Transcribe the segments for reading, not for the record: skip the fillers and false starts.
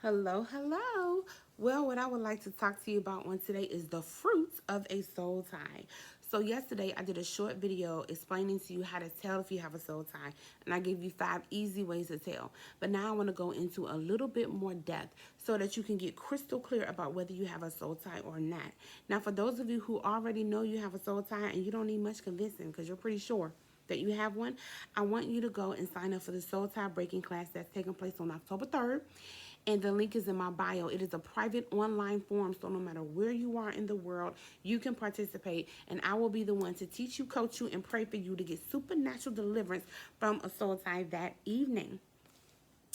Hello, hello. Well, what I would like to talk to you about on today is the fruits of a soul tie. So, yesterday I did a short video explaining to you how to tell if you have a soul tie, and I gave you 5 easy ways to tell. But now I want to go into a little bit more depth so that you can get crystal clear about whether you have a soul tie or not. Now, for those of you who already know you have a soul tie and you don't need much convincing because you're pretty sure that you have one, I want you to go and sign up for the soul tie breaking class that's taking place on October 3rd, and the link is in my bio. It is a private online forum, so no matter where you are in the world, you can participate, and I will be the one to teach you, coach you, and pray for you to get supernatural deliverance from a soul tie that evening.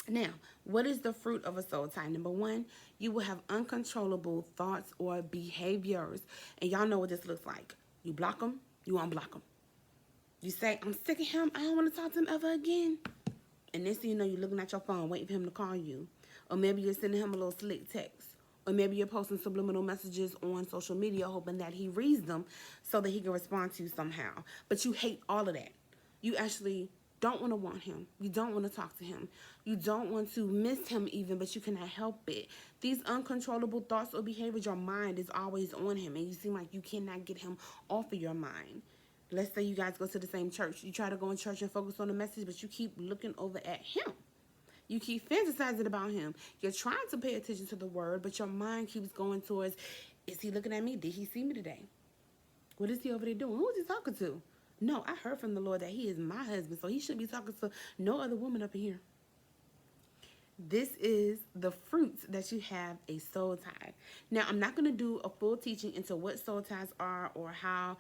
Now, what is the fruit of a soul tie? Number one, you will have uncontrollable thoughts or behaviors, and y'all know what this looks like. You block them, you unblock them. You say, I'm sick of him, I don't want to talk to him ever again. And next thing you know, you're looking at your phone, waiting for him to call you. Or maybe you're sending him a little slick text. Or maybe you're posting subliminal messages on social media, hoping that he reads them so that he can respond to you somehow. But you hate all of that. You actually don't want him. You don't want to talk to him. You don't want to miss him even, but you cannot help it. These uncontrollable thoughts or behaviors, your mind is always on him, and you seem like you cannot get him off of your mind. Let's say you guys go to the same church. You try to go in church and focus on the message, but you keep looking over at him. You keep fantasizing about him. You're trying to pay attention to the word, but your mind keeps going towards, is he looking at me? Did he see me today? What is he over there doing? Who is he talking to? No, I heard from the Lord that he is my husband, so he should be talking to no other woman up in here. This is the fruits that you have a soul tie. Now, I'm not going to do a full teaching into what soul ties are or how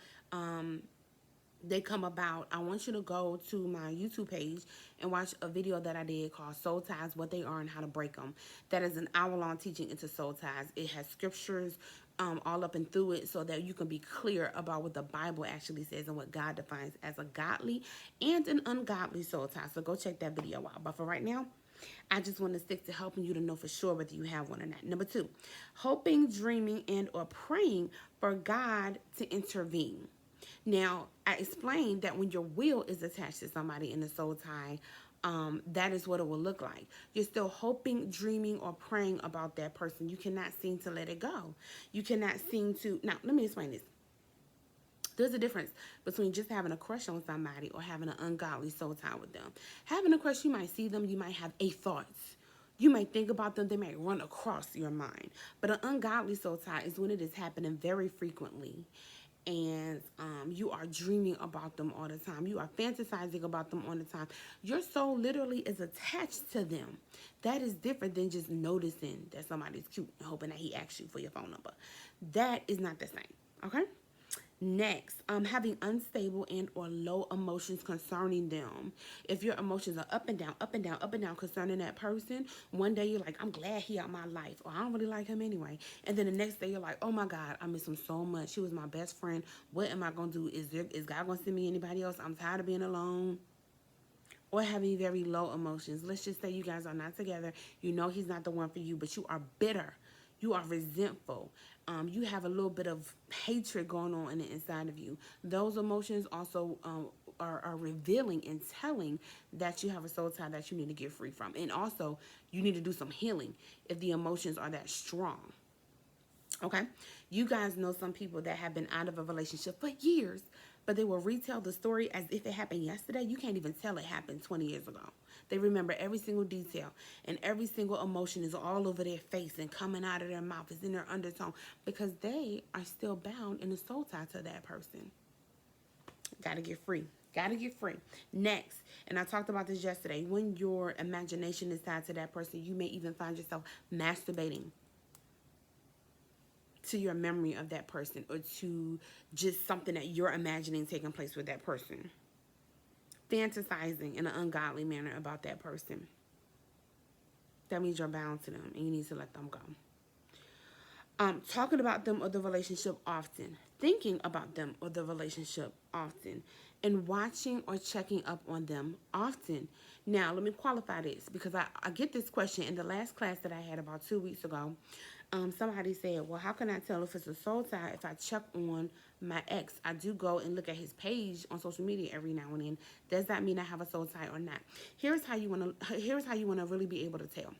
they come about. I want you to go to my YouTube page and watch a video that I did called Soul Ties, What They Are and How to Break Them. That is an hour-long teaching into soul ties. It has scriptures all up and through it so that you can be clear about what the Bible actually says and what God defines as a godly and an ungodly soul tie. So go check that video out. But for right now, I just want to stick to helping you to know for sure whether you have one or not. Number two, hoping, dreaming, and or praying for God to intervene. Now, I explained that when your will is attached to somebody in the soul tie, that is what it will look like. You're still hoping, dreaming, or praying about that person. You cannot seem to let it go. You cannot seem to. Now, let me explain this. There's a difference between just having a crush on somebody or having an ungodly soul tie with them. Having a crush, you might see them, you might have a thoughts. You might think about them, they might run across your mind. But an ungodly soul tie is when it is happening very frequently, and you are dreaming about them all the time. You are fantasizing about them all the time. Your soul literally is attached to them. That is different than just noticing that somebody's cute and hoping that he asks you for your phone number. That is not the same, okay? Next, having unstable and or low emotions concerning them. If your emotions are up and down, up and down, up and down concerning that person, one day you're like, I'm glad he out my life, or I don't really like him anyway. And then the next day you're like, oh my God, I miss him so much. He was my best friend. What am I gonna do? Is God gonna send me anybody else? I'm tired of being alone. Or having very low emotions. Let's just say you guys are not together. You know he's not the one for you, but you are bitter. You are resentful. You have a little bit of hatred going on in the inside of you. Those emotions also are revealing and telling that you have a soul tie that you need to get free from. And also, you need to do some healing if the emotions are that strong. Okay, you guys know some people that have been out of a relationship for years, but they will retell the story as if it happened yesterday. You can't even tell it happened 20 years ago. They remember every single detail, and every single emotion is all over their face and coming out of their mouth. It's in their undertone because they are still bound in a soul tie to that person. Gotta get free. Gotta get free. Next, and I talked about this yesterday, when your imagination is tied to that person, you may even find yourself masturbating to your memory of that person or to just something that you're imagining taking place with that person. Fantasizing in an ungodly manner about that person. That means you're bound to them and you need to let them go. Talking about them or the relationship often. Thinking about them or the relationship often. And watching or checking up on them often. Now, let me qualify this because I get this question in the last class that I had about 2 weeks ago. Somebody said, well, how can I tell if it's a soul tie if I check on my ex? I do go and look at his page on social media every now and then. Does that mean I have a soul tie or not? Here's how you want to really be able to tell.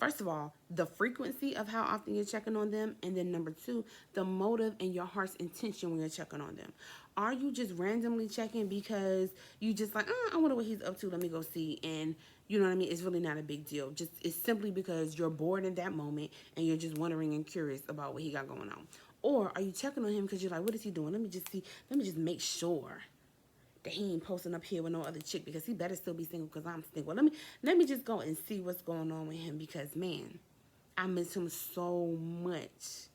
First of all, the frequency of how often you're checking on them, and then number two, the motive and your heart's intention when you're checking on them. Are you just randomly checking because you just like, I wonder what he's up to, let me go see, and you know what I mean? It's really not a big deal. Just it's simply because you're bored in that moment and you're just wondering and curious about what he got going on. Or are you checking on him because you're like, what is he doing? Let me just see. Let me just make sure that he ain't posting up here with no other chick because he better still be single because I'm single. Let me just go and see what's going on with him because man, I miss him so much.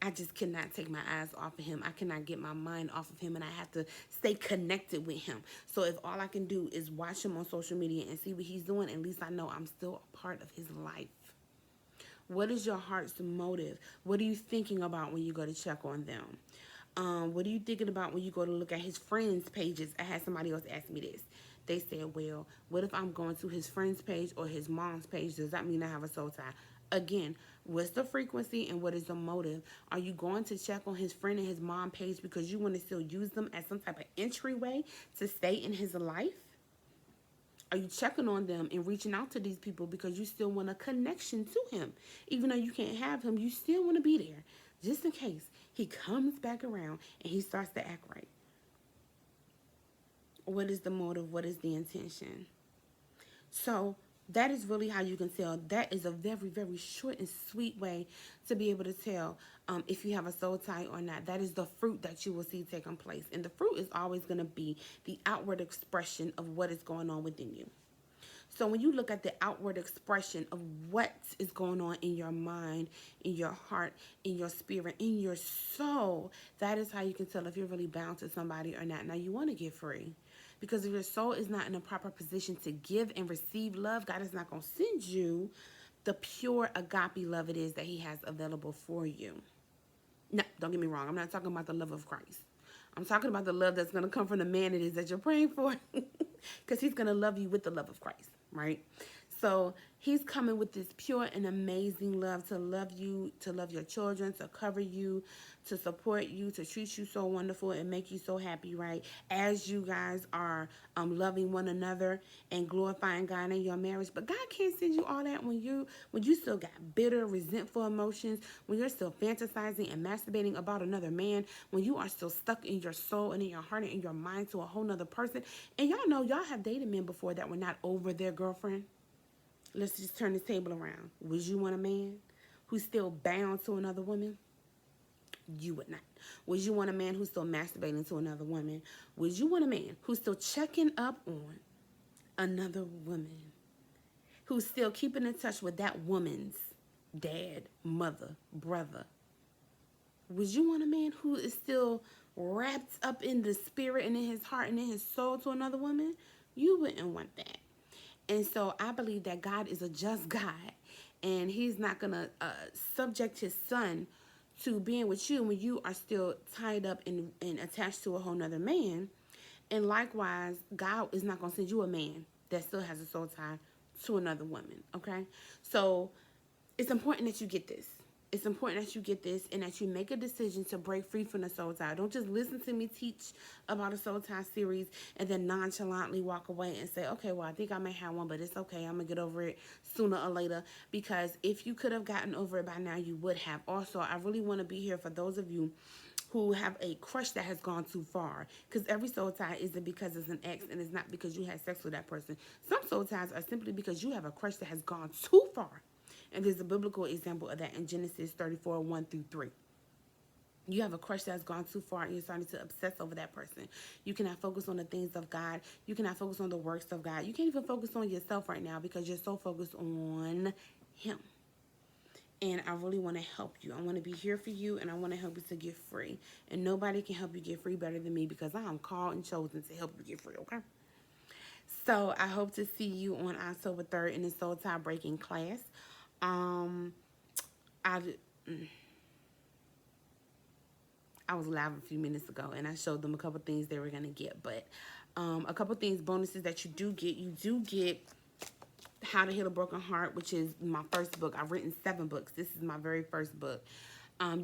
I just cannot take my eyes off of him. I cannot get my mind off of him, and I have to stay connected with him. So if all I can do is watch him on social media and see what he's doing, at least I know I'm still a part of his life. What is your heart's motive? What are you thinking about when you go to check on them? What are you thinking about when you go to look at his friends' pages? I had somebody else ask me this. They said, well, what if I'm going to his friend's page or his mom's page? Does that mean I have a soul tie? Again, what's the frequency and what is the motive? Are you going to check on his friend and his mom page because you want to still use them as some type of entryway to stay in his life? Are you checking on them and reaching out to these people because you still want a connection to him? Even though you can't have him, you still want to be there just in case he comes back around and he starts to act right. What is the motive? What is the intention? So that is really how you can tell. That is a very, very short and sweet way to be able to tell if you have a soul tie or not. That is the fruit that you will see taking place. And the fruit is always going to be the outward expression of what is going on within you. So when you look at the outward expression of what is going on in your mind, in your heart, in your spirit, in your soul, that is how you can tell if you're really bound to somebody or not. Now, you want to get free. Because if your soul is not in a proper position to give and receive love, God is not going to send you the pure agape love it is that he has available for you. No, don't get me wrong. I'm not talking about the love of Christ. I'm talking about the love that's going to come from the man it is that you're praying for. Because he's going to love you with the love of Christ, right? So he's coming with this pure and amazing love to love you, to love your children, to cover you, to support you, to treat you so wonderful and make you so happy, right? As you guys are loving one another and glorifying God in your marriage. But God can't send you all that when you still got bitter, resentful emotions, when you're still fantasizing and masturbating about another man, when you are still stuck in your soul and in your heart and in your mind to a whole nother person. And y'all know, y'all have dated men before that were not over their girlfriend. Let's just turn this table around. Would you want a man who's still bound to another woman? You would not. Would you want a man who's still masturbating to another woman? Would you want a man who's still checking up on another woman? Who's still keeping in touch with that woman's dad, mother, brother? Would you want a man who is still wrapped up in the spirit and in his heart and in his soul to another woman? You wouldn't want that. And so I believe that God is a just God, and he's not going to subject his son to being with you when you are still tied up and attached to a whole nother man. And likewise, God is not going to send you a man that still has a soul tie to another woman, okay? So it's important that you get this. It's important that you get this and that you make a decision to break free from the soul tie. Don't just listen to me teach about a soul tie series and then nonchalantly walk away and say, okay, well, I think I may have one, but it's okay. I'm going to get over it sooner or later. Because if you could have gotten over it by now, you would have. Also, I really want to be here for those of you who have a crush that has gone too far. Because every soul tie isn't because it's an ex and it's not because you had sex with that person. Some soul ties are simply because you have a crush that has gone too far. And there's a biblical example of that in Genesis 34, 1 through 3. You have a crush that's gone too far and you're starting to obsess over that person. You cannot focus on the things of God. You cannot focus on the works of God. You can't even focus on yourself right now because you're so focused on him. And I really want to help you. I want to be here for you, and I want to help you to get free. And nobody can help you get free better than me because I am called and chosen to help you get free, okay? So I hope to see you on October 3rd in the Soul Tie Breaking class. I was live a few minutes ago and I showed them a couple things they were going to get. But a couple things, bonuses that you do get. You do get How to Heal a Broken Heart, which is my first book. I've written 7 books. This is my very first book.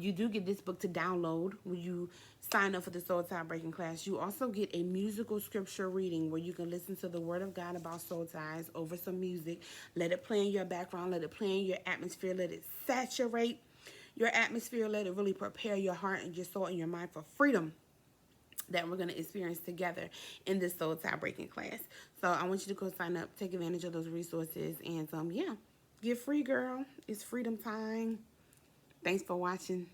You do get this book to download when you sign up for the soul tie breaking class. You also get a musical scripture reading where you can listen to the word of God about soul ties over some music. Let it play in your background. Let it play in your atmosphere. Let it saturate your atmosphere. Let it really prepare your heart and your soul and your mind for freedom that we're going to experience together in this soul tie breaking class. So I want you to go sign up, take advantage of those resources, and yeah, get free, girl. It's freedom time. Thanks for watching.